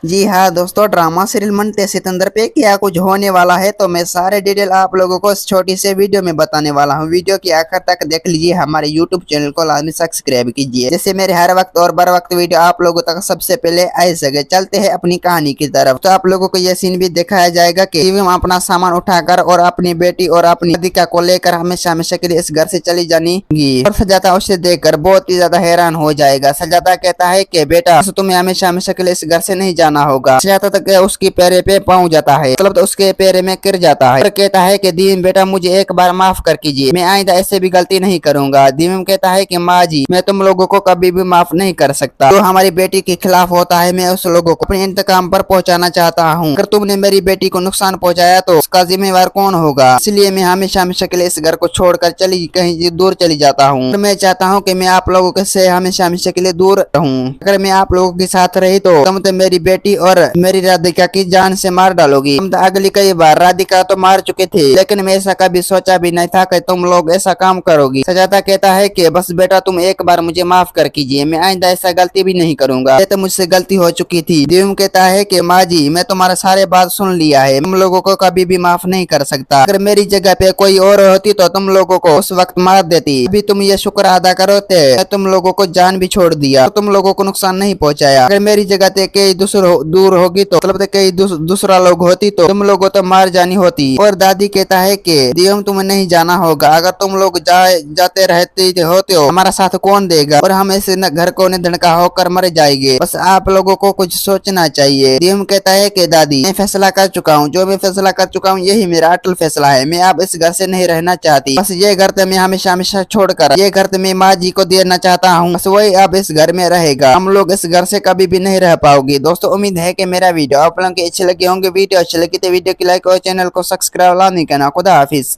जी हाँ दोस्तों, drama serial मंटे सितंदर पे क्या कुछ होने वाला है तो मैं सारे डिटेल आप लोगों को इस छोटी से वीडियो में बताने वाला हूँ। वीडियो की आखिर तक देख लीजिए। हमारे यूट्यूब चैनल को लाजमी सब्सक्राइब कीजिए, जैसे मेरे हर वक्त और बर वक्त वीडियो आप लोगों तक सबसे पहले आ सके। चलते हैं अपनी कहानी की तरफ। तो आप लोगों को यह सीन भी दिखाया जाएगा कि शिवम अपना सामान उठाकर और अपनी बेटी और अपनी राधिका को लेकर हमेशा हमेशा के लिए इस घर से चली जाएगी और सजाता उसे देखकर बहुत ही ज्यादा हैरान हो जाएगा। सजाता कहता है कि बेटा तुम्हें हमेशा हमेशा के लिए इस घर से नहीं जाना होगा। सजाता तक उसकी पैरे पे पाँव जाता है, मतलब तो उसके पैरे में गिर जाता है और कहता है कि दीम बेटा मुझे एक बार माफ कर कीजिए, मैं आइंदा ऐसे भी गलती नहीं करूंगा। दीम कहता है कि माँ जी मैं तुम लोगों को कभी भी माफ नहीं कर सकता। तो हमारी बेटी के खिलाफ होता है, मैं उस लोगों को अपने इंतकाम पर पहुंचाना चाहता हूँ। अगर तुमने मेरी बेटी को नुकसान पहुंचाया तो उसका जिम्मेवार कौन होगा? इसलिए मैं हमेशा हमेशा के लिए इस घर को छोड़कर चली कहीं दूर चली जाता हूँ। मैं चाहता हूँ कि मैं आप लोगों से हमेशा हमेशा के लिए दूर रहूँ। अगर मैं आप लोगों के साथ रही तो तुम तो मेरी बेटी और मेरी राधिका की जान से मार डालोगी। तुम तो अगली कई बार राधिका तो मार चुके थे, लेकिन मैं ऐसा कभी सोचा भी नहीं था कि तुम लोग ऐसा काम करोगी। सजाता कहता है कि बस बेटा तुम एक बार मुझे माफ कर कीजिए, मैं आइंदा ऐसा गलती भी नहीं करूंगा, ये तो मुझसे गलती हो चुकी थी। दिव्यम कहता है कि माँ जी मैं तुम्हारा सारे बात सुन लिया है, तुम लोगों को कभी भी माफ नहीं कर सकता। अगर मेरी जगह पे कोई और होती तो तुम लोगों को उस वक्त मार देती। अभी तुम ये शुक्र अदा करो मैं तुम लोगों को जान भी छोड़ दिया, तो तुम लोगों को नुकसान नहीं पहुंचाया। अगर मेरी जगह पे कई दूर होगी तो मतलब कई दूसरा लोग होती तो तुम लोगों तो मार जानी होती। और दादी कहता है कि दियम तुम्हें नहीं जाना होगा, अगर तुम लोग जाते रहते होते हो हमारा साथ कौन देगा और हम इस घर को धड़का होकर मर जाएंगे। बस आप लोगों को कुछ सोचना चाहिए। दियम कहता है कि दादी मैं फैसला कर चुका हूँ, जो मैं फैसला कर चुका हूँ यही मेरा अटल फैसला है। मैं अब इस घर से नहीं रहना चाहती, बस ये घर तो मैं हमेशा हमेशा छोड़कर ये घर तो मैं माँ जी को देना चाहता हूँ, बस वही अब इस घर में रहेगा। हम लोग इस घर से कभी भी नहीं रह पाओगे। दोस्तों उम्मीद है कि मेरा वीडियो आप लोगों को अच्छे लगे होंगे। वीडियो अच्छे लगी तो वीडियो की लाइक और चैनल को सब्सक्राइब नहीं करना। खुदा हाफिज।